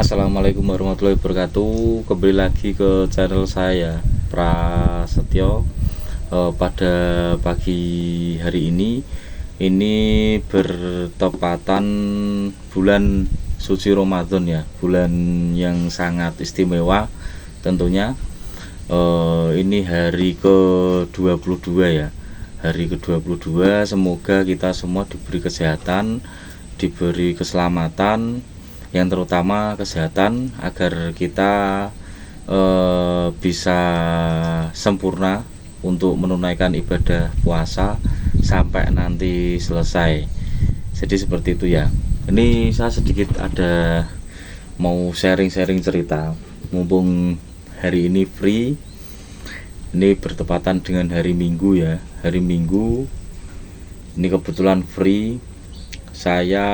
Assalamualaikum warahmatullahi wabarakatuh. Kembali lagi ke channel saya Prasetyo. Pada pagi hari ini bertepatan bulan suci Ramadan ya, bulan yang sangat istimewa tentunya. Ini hari ke-22 ya, hari ke-22. Semoga kita semua diberi kesehatan, diberi keselamatan, yang terutama kesehatan, agar kita bisa sempurna untuk menunaikan ibadah puasa sampai nanti selesai. Jadi seperti itu ya. Ini saya sedikit ada mau sharing-sharing cerita, mumpung hari ini free. Ini bertepatan dengan hari Minggu ya. Hari Minggu ini kebetulan free. Saya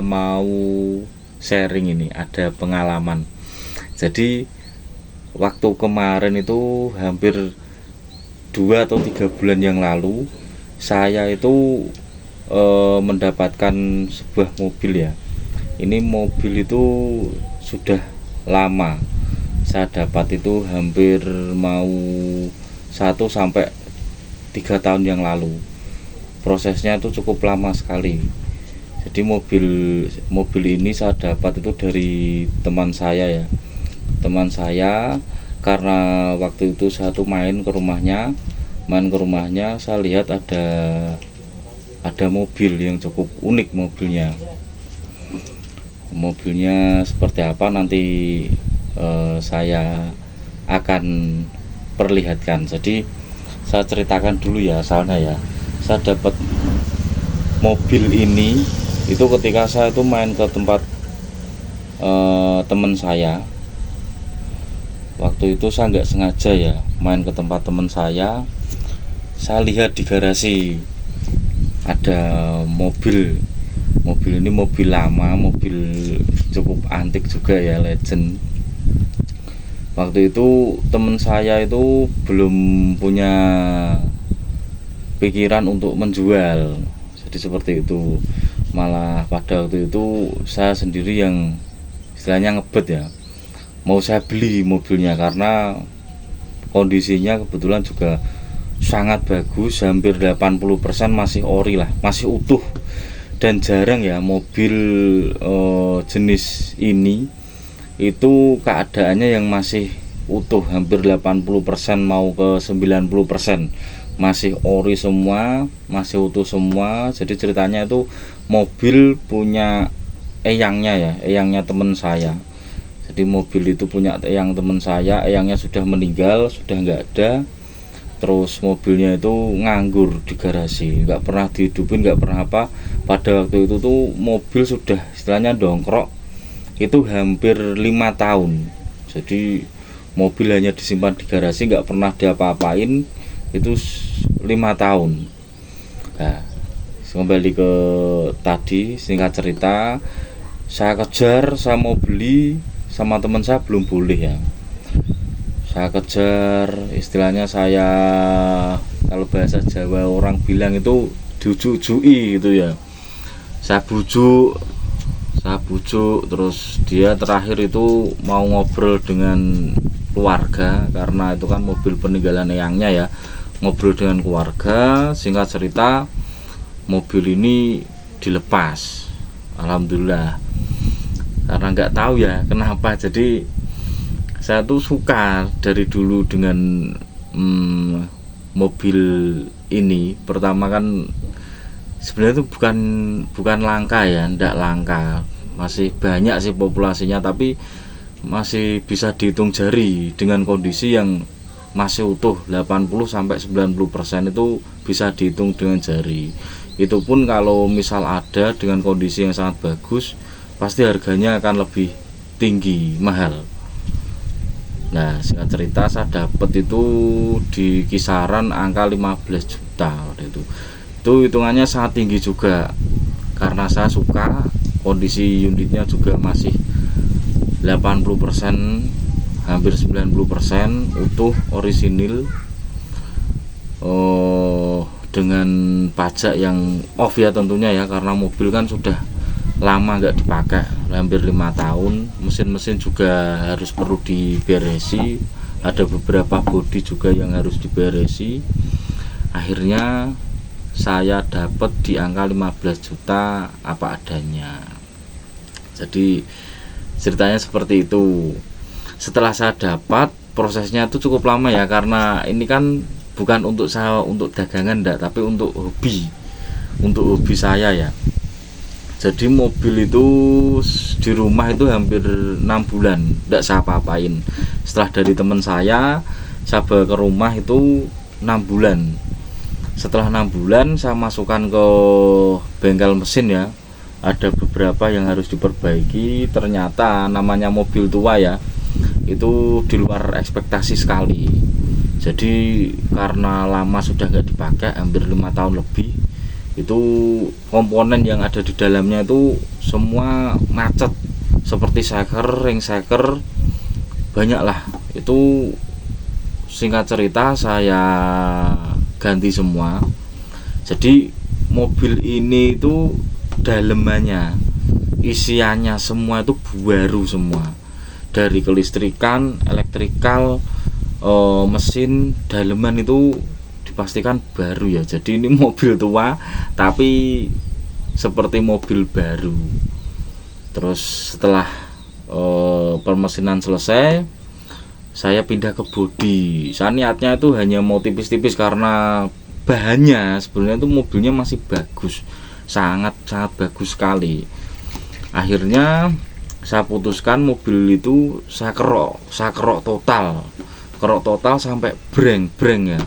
mau sharing, ini ada pengalaman. Jadi waktu kemarin itu hampir 2 atau 3 bulan yang lalu, saya itu mendapatkan sebuah mobil ya. Ini mobil itu sudah lama saya dapat, itu hampir mau 1 sampai 3 tahun yang lalu. Prosesnya itu cukup lama sekali. Jadi mobil ini saya dapat itu dari teman saya ya. Teman saya, karena waktu itu saya tuh main ke rumahnya, saya lihat ada mobil yang cukup unik mobilnya. Mobilnya seperti apa nanti saya akan perlihatkan. Jadi saya ceritakan dulu ya, soalnya ya, saya dapat mobil ini itu ketika saya itu main ke tempat teman saya. Waktu itu saya nggak sengaja ya main ke tempat teman saya lihat di garasi ada mobil ini mobil lama, mobil cukup antik juga ya, legend. Waktu itu teman saya itu belum punya pikiran untuk menjual, jadi seperti itu. Malah pada waktu itu saya sendiri yang istilahnya ngebet ya, mau saya beli mobilnya karena kondisinya kebetulan juga sangat bagus, hampir 80% masih ori lah, masih utuh. Dan jarang ya mobil jenis ini itu keadaannya yang masih utuh, hampir 80% mau ke 90% masih ori semua, masih utuh semua. Jadi ceritanya itu mobil punya eyangnya teman saya. Jadi mobil itu punya eyang teman saya, eyangnya sudah meninggal, sudah nggak ada. Terus mobilnya itu nganggur di garasi, nggak pernah dihidupin, nggak pernah apa. Pada waktu itu tuh mobil sudah istilahnya dongkrok, itu hampir 5 tahun. Jadi mobil hanya disimpan di garasi, nggak pernah diapa-apain, itu 5 tahun. Nah, kembali ke tadi, singkat cerita, saya kejar, saya mau beli, sama teman saya belum boleh ya. Saya kejar, istilahnya saya, kalau bahasa Jawa orang bilang itu diujuk-ujuki gitu ya. Saya bujuk, terus dia terakhir itu mau ngobrol dengan keluarga, karena itu kan mobil peninggalan eyangnya ya. Ngobrol dengan keluarga, singkat cerita mobil ini dilepas, alhamdulillah. Karena nggak tahu ya kenapa, jadi saya tuh suka dari dulu dengan mobil ini. Pertama kan sebenarnya itu bukan langka ya, ndak langka, masih banyak sih populasinya, tapi masih bisa dihitung jari. Dengan kondisi yang masih utuh 80-90% itu bisa dihitung dengan jari. Itu pun kalau misal ada dengan kondisi yang sangat bagus, pasti harganya akan lebih tinggi, mahal. Nah, singkat cerita saya dapat itu di kisaran angka 15 juta itu. Itu hitungannya sangat tinggi juga, karena saya suka, kondisi unitnya juga masih 80%, hampir 90% utuh, orisinil, dengan pajak yang off ya tentunya ya, karena mobil kan sudah lama nggak dipakai, hampir 5 tahun. Mesin-mesin juga harus perlu diberesi, ada beberapa bodi juga yang harus diberesi. Akhirnya saya dapat di angka 15 juta apa adanya. Jadi ceritanya seperti itu. Setelah saya dapat, prosesnya itu cukup lama ya, karena ini kan bukan untuk saya untuk dagangan enggak, tapi untuk hobi saya ya. Jadi mobil itu di rumah itu hampir 6 bulan enggak saya apa-apain. Setelah dari teman saya bawa ke rumah itu 6 bulan. Setelah 6 bulan saya masukkan ke bengkel mesin ya, ada beberapa yang harus diperbaiki. Ternyata namanya mobil tua ya, itu di luar ekspektasi sekali. Jadi karena lama sudah nggak dipakai, hampir 5 tahun lebih, itu komponen yang ada di dalamnya itu semua macet, seperti shaker, ring shaker, banyak lah. Itu singkat cerita saya ganti semua. Jadi mobil ini itu dalemannya, isiannya semua itu baru semua, dari kelistrikan, elektrikal, mesin, daleman itu dipastikan baru ya. Jadi ini mobil tua tapi seperti mobil baru. Terus setelah permesinan selesai, saya pindah ke bodi. Saya niatnya itu hanya mau tipis-tipis, karena bahannya sebenarnya itu mobilnya masih bagus, sangat bagus sekali. Akhirnya saya putuskan mobil itu saya kerok total sampai breng ya,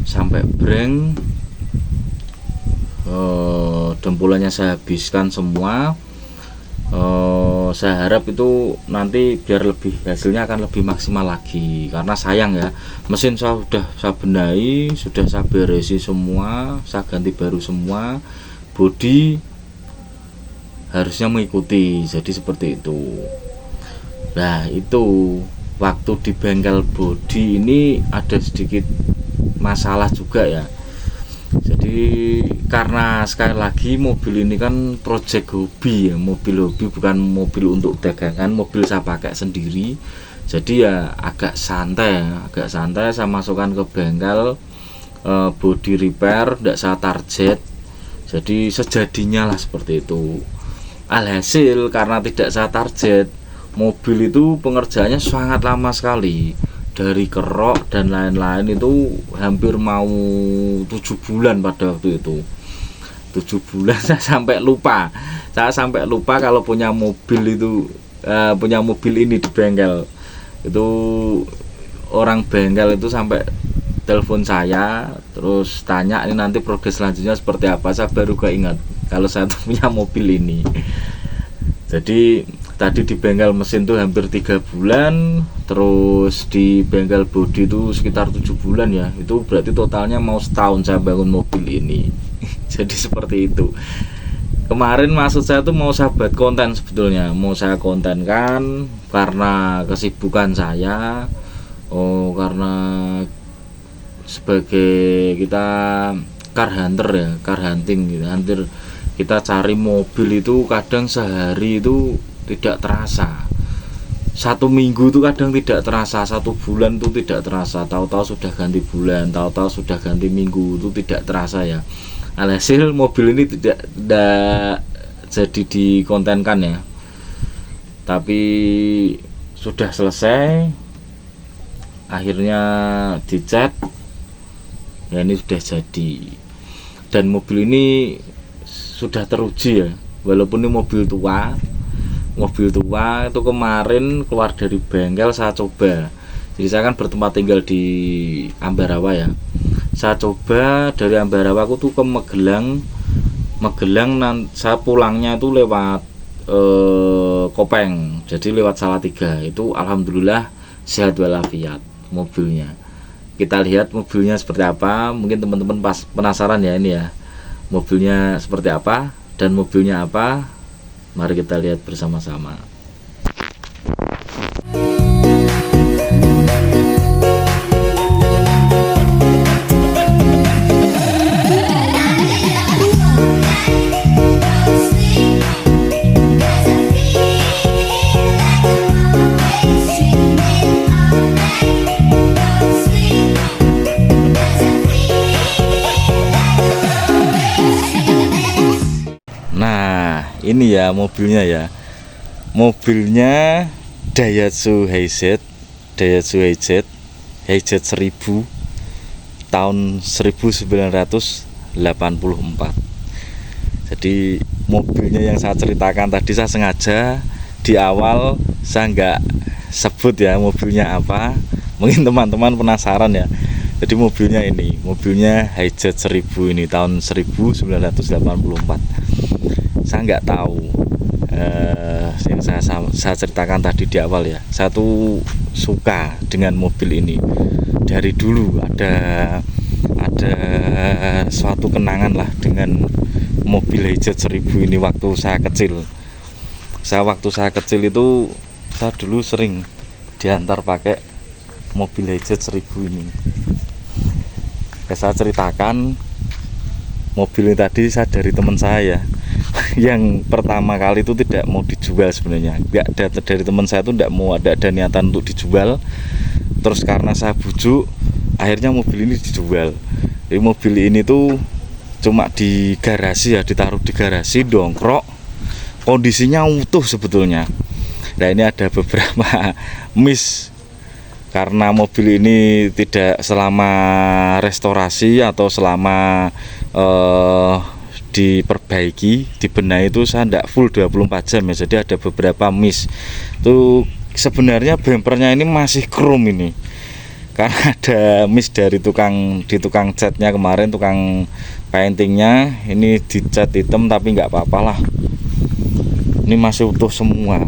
sampai breng. Dempulannya saya habiskan semua. Saya harap itu nanti biar hasilnya akan lebih maksimal lagi, karena sayang ya, mesin saya benahi, sudah saya beresi semua, saya ganti baru semua, bodi harusnya mengikuti. Jadi seperti itu. Nah, itu waktu di bengkel bodi ini ada sedikit masalah juga ya. Jadi karena sekali lagi mobil ini kan project hobi ya, mobil hobi, bukan mobil untuk dagangan, mobil saya pakai sendiri. Jadi ya agak santai saya masukkan ke bengkel, body repair, tidak saya target. Jadi sejadinya lah seperti itu. Alhasil karena tidak saya target, mobil itu pengerjaannya sangat lama sekali, dari kerok dan lain-lain itu hampir mau 7 bulan pada waktu itu. 7 bulan saya sampai lupa kalau punya mobil itu, punya mobil ini di bengkel. Itu orang bengkel itu sampai telepon saya terus tanya ini nanti progres selanjutnya seperti apa. Saya baru keingat kalau saya punya mobil ini. Jadi tadi di bengkel mesin tuh hampir 3 bulan, terus di bengkel bodi itu sekitar 7 bulan ya. Itu berarti totalnya mau setahun saya bangun mobil ini. Jadi seperti itu. Kemarin maksud saya tuh mau saya buat konten, sebetulnya mau saya kontenkan karena kesibukan saya. Karena sebagai kita car hunter ya, car hunting gitu, kita cari mobil itu kadang sehari itu tidak terasa, 1 minggu itu kadang tidak terasa, 1 bulan itu tidak terasa, tahu-tahu sudah ganti bulan, tahu-tahu sudah ganti minggu, itu tidak terasa ya. Alhasil mobil ini tidak jadi dikontenkan ya, tapi sudah selesai, akhirnya dicat ya, ini sudah jadi. Dan mobil ini sudah teruji ya, walaupun ini mobil tua itu kemarin keluar dari bengkel saya coba. Jadi saya kan bertempat tinggal di Ambarawa ya, saya coba dari Ambarawa aku tuh ke Magelang, saya pulangnya itu lewat Kopeng, jadi lewat Salatiga. Itu alhamdulillah sehat walafiat mobilnya. Kita lihat mobilnya seperti apa. Mungkin teman-teman pas penasaran ya ini ya, mobilnya seperti apa dan mobilnya apa. Mari kita lihat bersama-sama. Nah, ini ya mobilnya ya. Mobilnya Daihatsu HZ, HZ 1000 tahun 1984. Jadi mobilnya yang saya ceritakan tadi, saya sengaja di awal saya nggak sebut ya mobilnya apa. Mungkin teman-teman penasaran ya. Jadi mobilnya ini, mobilnya HZ 1000 ini tahun 1984. Saya nggak tahu yang saya ceritakan tadi di awal ya. Saya tuh suka dengan mobil ini dari dulu. Ada suatu kenangan lah dengan mobil HZ 1000 ini waktu saya kecil. Waktu saya kecil itu saya dulu sering diantar pakai mobil HZ 1000 ini. Saya ceritakan mobil ini tadi saya dari teman saya yang pertama kali itu tidak mau dijual sebenarnya. Dari teman saya itu tidak mau, ada niatan untuk dijual. Terus karena saya bujuk, akhirnya mobil ini dijual. Jadi mobil ini tuh cuma di garasi ya, ditaruh di garasi, dongkrok, kondisinya utuh sebetulnya. Nah, ini ada beberapa miss karena mobil ini tidak selama restorasi atau selama diperbaiki, dibenahi itu saya tidak full 24 jam ya. Jadi ada beberapa miss. Itu sebenarnya bempernya ini masih chrome ini. Karena ada miss dari tukang catnya kemarin, tukang paintingnya ini dicat hitam, tapi nggak apa-apalah. Ini masih utuh semua.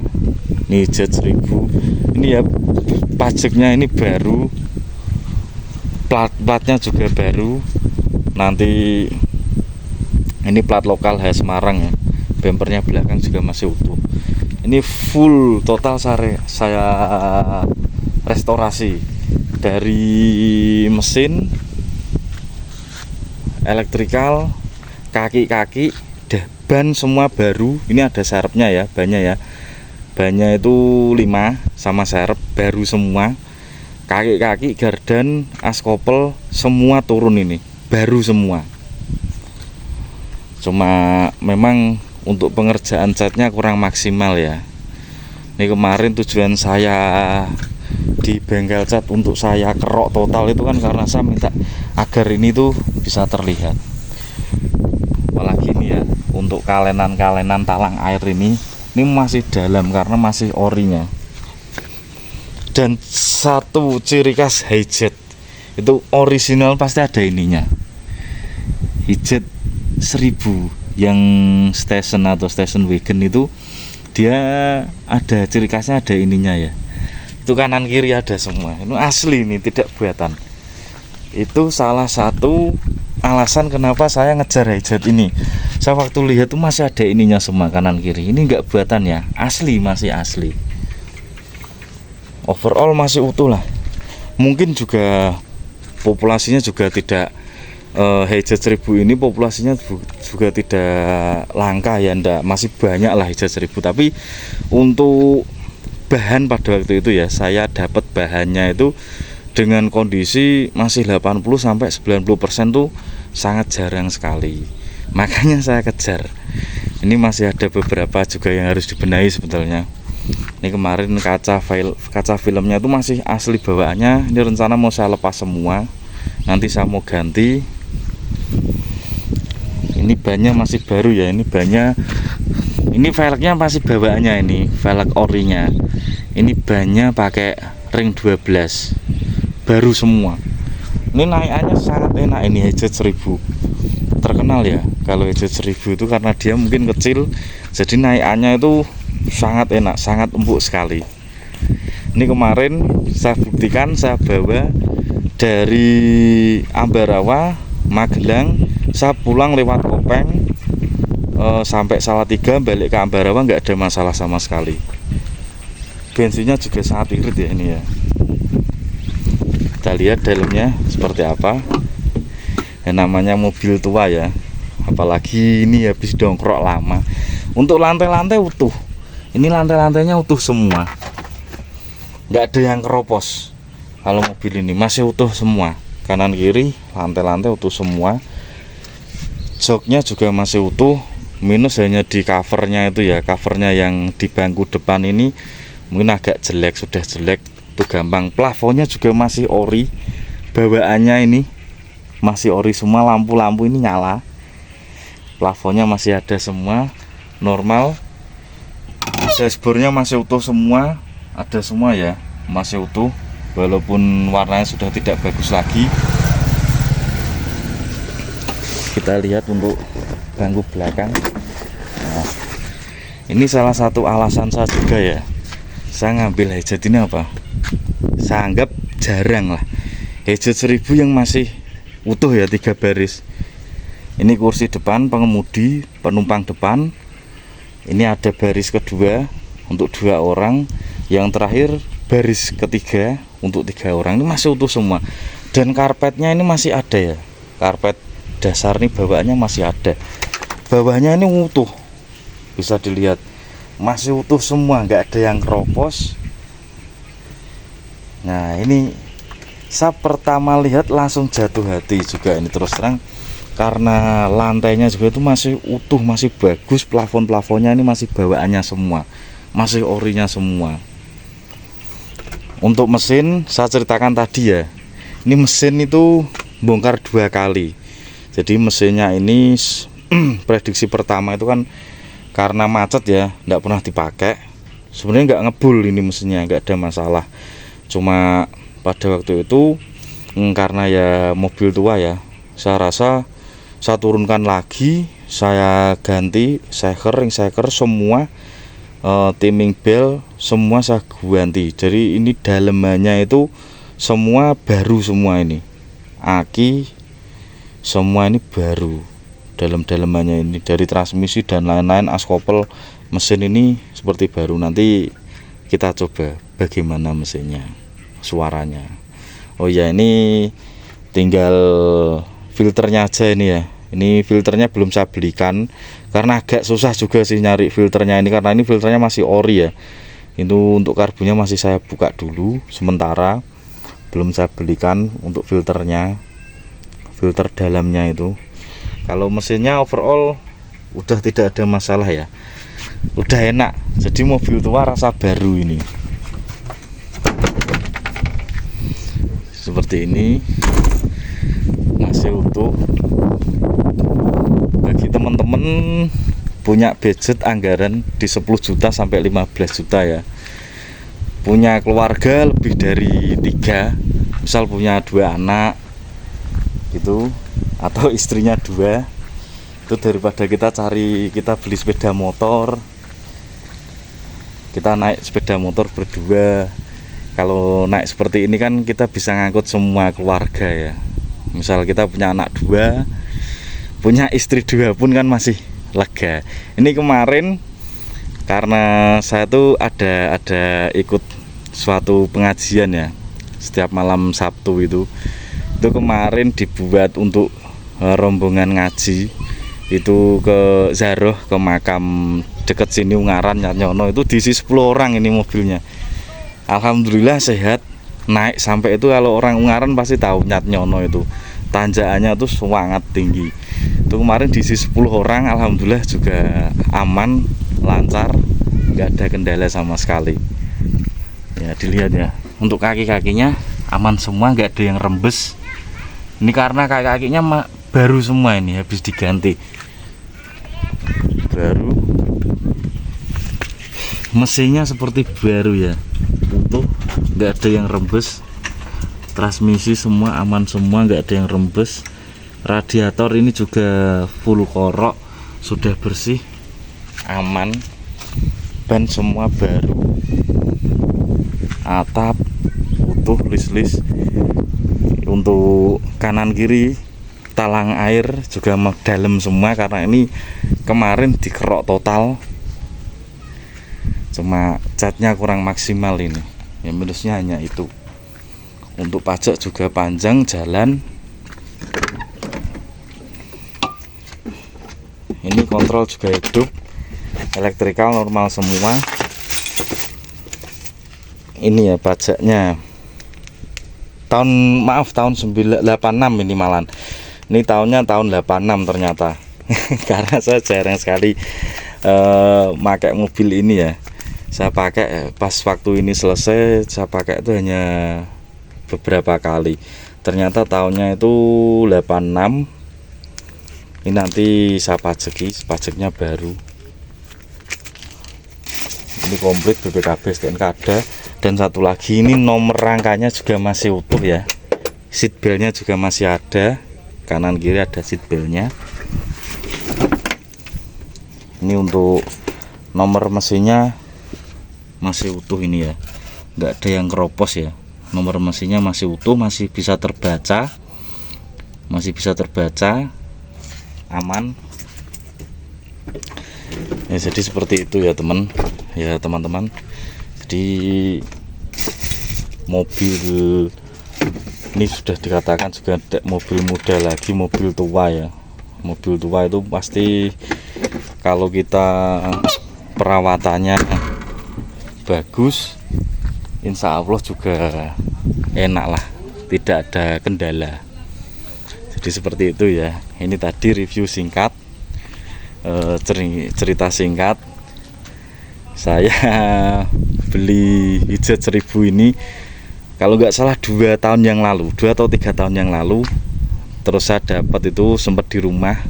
Ini HZ 1000. Ini ya pajaknya ini baru. Platnya juga baru. Nanti ini plat lokal khas Semarang ya. Bempernya belakang juga masih utuh. Ini full total saya restorasi dari mesin, elektrikal, kaki-kaki, ban semua baru. Ini ada serepnya ya, bannya ya. Bannya itu 5 sama serep baru semua. Kaki-kaki, gardan, askopel semua turun ini, baru semua. Cuma memang untuk pengerjaan catnya kurang maksimal ya. Ini kemarin tujuan saya di bengkel cat untuk saya kerok total itu kan karena saya minta agar ini tuh bisa terlihat. Apalagi ini ya, untuk kalenan talang air ini masih dalam karena masih orinya. Dan satu ciri khas HZ itu original pasti ada ininya. HZ 1000 yang station atau station wagon itu dia ada ciri khasnya, ada ininya ya. Itu kanan kiri ada semua. Ini asli, ini tidak buatan. Itu salah satu alasan kenapa saya ngejar HZ ini. Saya waktu lihat tuh masih ada ininya semua kanan kiri. Ini enggak buatan ya, asli, masih asli. Overall masih utuh lah. Mungkin juga populasinya juga tidak HZ 1000 ini populasinya juga tidak langka ya, ndak, masih banyak lah HZ 1000. Tapi untuk bahan pada waktu itu ya, saya dapat bahannya itu dengan kondisi masih 80-90% tuh sangat jarang sekali. Makanya saya kejar. Ini masih ada beberapa juga yang harus dibenahi sebetulnya. Ini kemarin kaca filmnya itu masih asli bawaannya. Ini rencana mau saya lepas semua. Nanti saya mau ganti. Ini bannya masih baru ya. Ini bannya, ini velgnya masih bawaannya, ini velg orinya. Ini bannya pakai ring 12, baru semua. Ini naikannya sangat enak. Ini HZ 1000 terkenal ya kalau HZ 1000 itu karena dia mungkin kecil, jadi naikannya itu sangat enak, sangat empuk sekali. Ini kemarin saya buktikan, saya bawa dari Ambarawa, Magelang, saya pulang lewat Kopeng sampai Salatiga, balik ke Ambarawa nggak ada masalah sama sekali. Bensinnya juga sangat irit ya ini ya. Kita lihat dalamnya seperti apa. Yang namanya mobil tua ya, apalagi ini habis dongkrok lama. Untuk lantai-lantai utuh. Ini lantai-lantainya utuh semua, nggak ada yang keropos. Kalau mobil ini masih utuh semua, kanan kiri lantai-lantai utuh semua. Joknya juga masih utuh, minus hanya di covernya itu ya, covernya yang di bangku depan ini mungkin agak jelek, sudah jelek itu gampang. Plafonnya juga masih ori, bawaannya ini masih ori semua, lampu-lampu ini nyala, plafonnya masih ada semua normal, dashboardnya masih utuh semua, ada semua ya, masih utuh walaupun warnanya sudah tidak bagus lagi. Kita lihat untuk bangku belakang. Nah, ini salah satu alasan saya juga ya, saya ngambil Hijet ini apa, saya anggap jarang lah Hijet 1000 yang masih utuh ya, 3 baris. Ini kursi depan pengemudi, penumpang depan, ini ada baris kedua untuk 2 orang, yang terakhir baris ketiga untuk 3 orang. Ini masih utuh semua, dan karpetnya ini masih ada ya, karpet dasar nih bawaannya masih ada, bawahnya ini utuh, bisa dilihat masih utuh semua, nggak ada yang keropos. Nah ini saya pertama lihat langsung jatuh hati juga ini, terus terang, karena lantainya juga itu masih utuh, masih bagus, plafon-plafonnya ini masih bawaannya semua, masih orinya semua. Untuk mesin saya ceritakan tadi ya, ini mesin itu bongkar 2 kali. Jadi mesinnya ini prediksi pertama itu kan karena macet ya, nggak pernah dipakai. Sebenarnya nggak ngebul ini mesinnya, nggak ada masalah. Cuma pada waktu itu karena ya mobil tua ya, saya rasa saya turunkan lagi, saya ganti seker, ring seker semua, timing bell semua saya ganti. Jadi ini dalemannya itu semua baru semua, ini aki semua ini baru, dalam-dalamannya ini, dari transmisi dan lain-lain, askopel mesin ini seperti baru. Nanti kita coba bagaimana mesinnya, suaranya. Oh ya, ini tinggal filternya aja ini ya. Ini filternya belum saya belikan karena agak susah juga sih nyari filternya ini, karena ini filternya masih ori ya. Itu untuk karbunya masih saya buka dulu sementara, belum saya belikan untuk filternya, filter dalamnya itu. Kalau mesinnya overall udah tidak ada masalah ya, udah enak, jadi mobil tua rasa baru ini. Seperti ini masih utuh. Bagi teman-teman punya budget anggaran di 10 juta sampai 15 juta ya, punya keluarga lebih dari 3, misal punya 2 anak gitu, atau istrinya 2, itu daripada kita beli sepeda motor, kita naik sepeda motor berdua. Kalau naik seperti ini kan kita bisa ngangkut semua keluarga ya, misal kita punya anak 2, punya istri 2 pun kan masih lega. Ini kemarin karena saya tuh ada ikut suatu pengajian ya, setiap malam Sabtu itu kemarin dibuat untuk rombongan ngaji itu ke Zaroh, ke makam deket sini Ungaran, Nyatnyono, itu diisi 10 orang ini mobilnya. Alhamdulillah sehat, naik sampai itu, kalau orang Ungaran pasti tahu Nyatnyono itu tanjakannya tuh sangat tinggi. Itu kemarin diisi 10 orang, alhamdulillah juga aman, lancar, nggak ada kendala sama sekali. Ya dilihat ya, untuk kaki-kakinya aman semua, nggak ada yang rembes. Ini karena kaki-kakinya baru semua, ini habis diganti baru. Mesinnya seperti baru ya, utuh, nggak ada yang rembes. Transmisi semua aman semua, nggak ada yang rembes. Radiator ini juga full korok, sudah bersih, aman. Ban semua baru, atap utuh, lis-lis. Untuk kanan kiri talang air juga dalam semua, karena ini kemarin dikerok total, cuma catnya kurang maksimal ini ya, minusnya hanya itu. Untuk pajak juga panjang jalan. Ini kontrol juga hidup, elektrikal normal semua. Ini ya pajaknya tahun 86 ini malan. Ini tahunnya tahun 86 ternyata. karena saya jarang sekali pakai mobil ini ya. Saya pakai pas waktu ini selesai, saya pakai itu hanya beberapa kali. Ternyata tahunnya itu 86. Ini nanti saya pajeki, pajaknya baru. Ini komplit BPKB, STNK ada. Dan satu lagi ini nomor rangkanya juga masih utuh ya. Seat beltnya juga masih ada, kanan kiri ada seat beltnya. Ini untuk nomor mesinnya masih utuh ini ya, nggak ada yang keropos ya. Nomor mesinnya masih utuh, masih bisa terbaca, aman ya. Jadi seperti itu ya teman-teman. Jadi mobil ini sudah dikatakan juga mobil muda lagi, mobil tua ya. Mobil tua itu pasti kalau kita perawatannya bagus, insya Allah juga enak lah, tidak ada kendala. Jadi seperti itu ya. Ini tadi review singkat, cerita singkat. Saya beli Hijet 1000 ini kalau nggak salah 2 tahun yang lalu, 2 atau 3 tahun yang lalu. Terus saya dapat itu sempat di rumah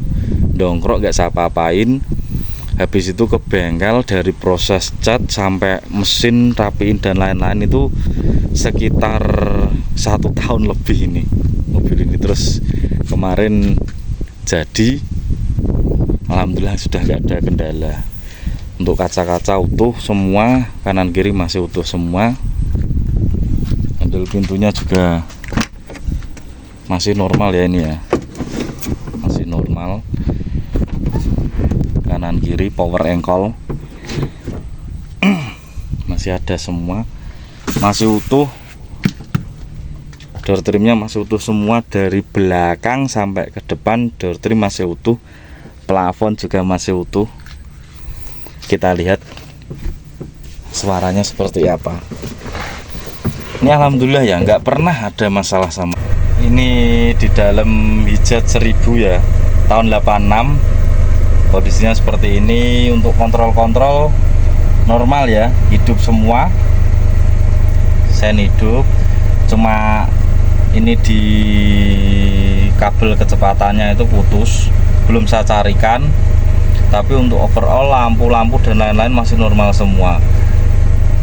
dongkrok, nggak saya apa-apain. Habis itu ke bengkel, dari proses cat sampai mesin rapiin dan lain-lain itu sekitar 1 tahun lebih ini mobil ini. Terus kemarin jadi, alhamdulillah sudah nggak ada kendala. Untuk kaca-kaca utuh semua, kanan kiri masih utuh semua. Handle pintunya juga masih normal ya, ini ya masih normal. Kanan kiri power ankle masih ada semua, masih utuh. Door trimnya masih utuh semua, dari belakang sampai ke depan door trim masih utuh. Plafon juga masih utuh. Kita lihat suaranya seperti apa. Ini alhamdulillah ya, nggak pernah ada masalah sama ini. Di dalam Hijet 1000 ya, tahun 86. Kondisinya seperti ini. Untuk kontrol-kontrol normal ya, hidup semua, sen hidup. Cuma ini di kabel kecepatannya itu putus, belum saya carikan. Tapi untuk overall lampu-lampu dan lain-lain masih normal semua.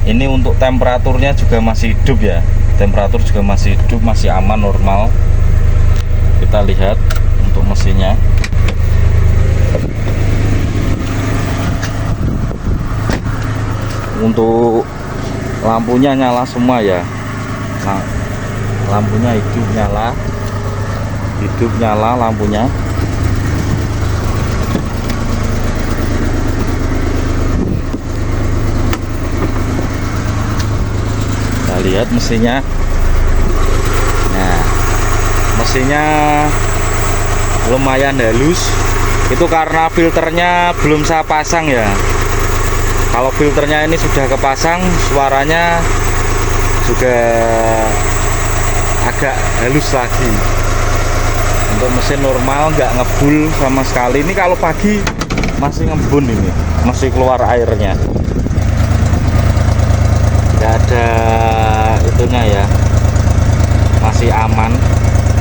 Ini untuk temperaturnya juga masih hidup ya, temperatur juga masih hidup, masih aman, normal. Kita lihat untuk mesinnya. Untuk lampunya nyala semua ya. Nah, lampunya hidup nyala lampunya. Kita lihat mesinnya. Nah, mesinnya lumayan halus. Itu karena filternya belum saya pasang ya. Kalau filternya ini sudah kepasang, suaranya juga agak halus lagi. Untuk mesin normal, nggak ngebul sama sekali. Ini kalau pagi masih ngebun, ini masih keluar airnya. Nggak ada itunya ya, masih aman,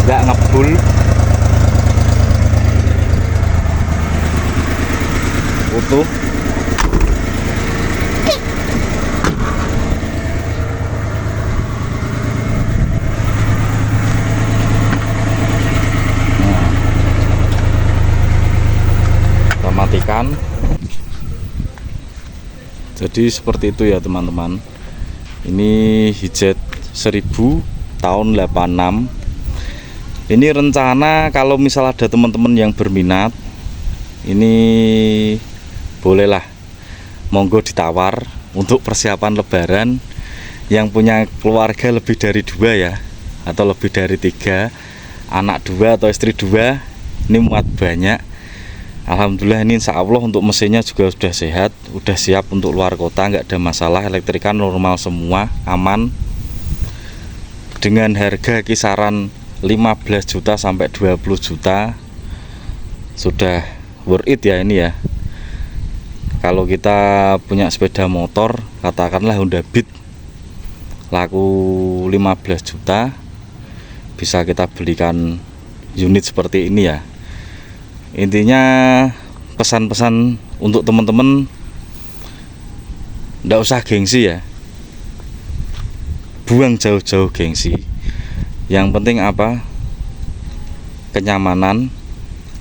nggak ngebul. Utuh. Matikan. Jadi seperti itu ya teman-teman. Ini Hijet 1000 tahun 86. Ini rencana kalau misal ada teman-teman yang berminat, ini bolehlah, monggo ditawar untuk persiapan lebaran. Yang punya keluarga lebih dari 2 ya, atau lebih dari 3, anak 2 atau istri 2, ini muat banyak. Alhamdulillah ini insya Allah untuk mesinnya juga sudah sehat, udah siap untuk luar kota, nggak ada masalah. Elektrikan normal semua, aman. Dengan harga kisaran 15 juta sampai 20 juta sudah worth it ya ini ya. Kalau kita punya sepeda motor, katakanlah Honda Beat laku 15 juta, bisa kita belikan unit seperti ini ya. Intinya pesan-pesan untuk teman-teman, nggak usah gengsi ya, buang jauh-jauh gengsi. Yang penting apa? Kenyamanan,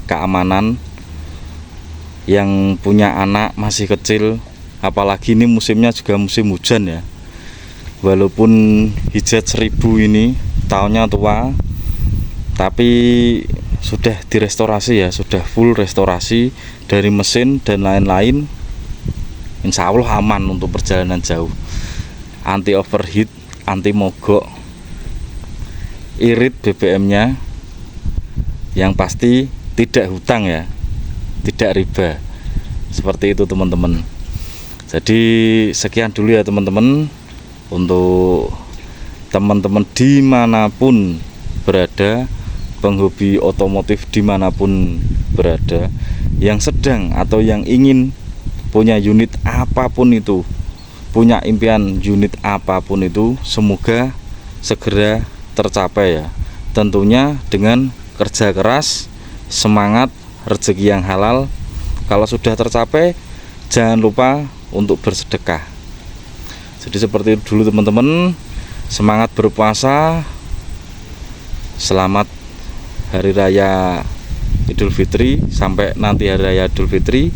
keamanan. Yang punya anak masih kecil, apalagi ini musimnya juga musim hujan ya, walaupun hijat 1000 ini tahunnya tua, tapi sudah direstorasi ya, sudah full restorasi dari mesin dan lain-lain. Insya Allah aman untuk perjalanan jauh, anti overheat, anti mogok, irit BBM-nya, yang pasti tidak hutang ya, tidak riba. Seperti itu teman-teman. Jadi sekian dulu ya teman-teman, untuk teman-teman dimanapun berada, penghobi otomotif dimanapun berada, yang sedang atau yang ingin punya unit apapun itu, punya impian unit apapun itu, semoga segera tercapai ya. Tentunya dengan kerja keras, semangat, rezeki yang halal. Kalau sudah tercapai, jangan lupa untuk bersedekah. Jadi seperti itu dulu teman-teman. Semangat berpuasa. Selamat Hari Raya Idul Fitri, sampai nanti Hari Raya Idul Fitri.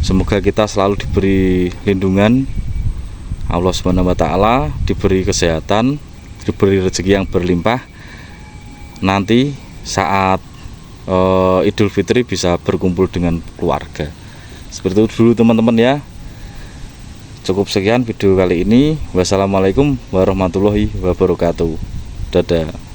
Semoga kita selalu diberi lindungan Allah Subhanahu wa taala, diberi kesehatan, diberi rezeki yang berlimpah. Nanti saat Idul Fitri bisa berkumpul dengan keluarga. Seperti itu dulu teman-teman ya. Cukup sekian video kali ini. Wassalamualaikum warahmatullahi wabarakatuh. Dadah.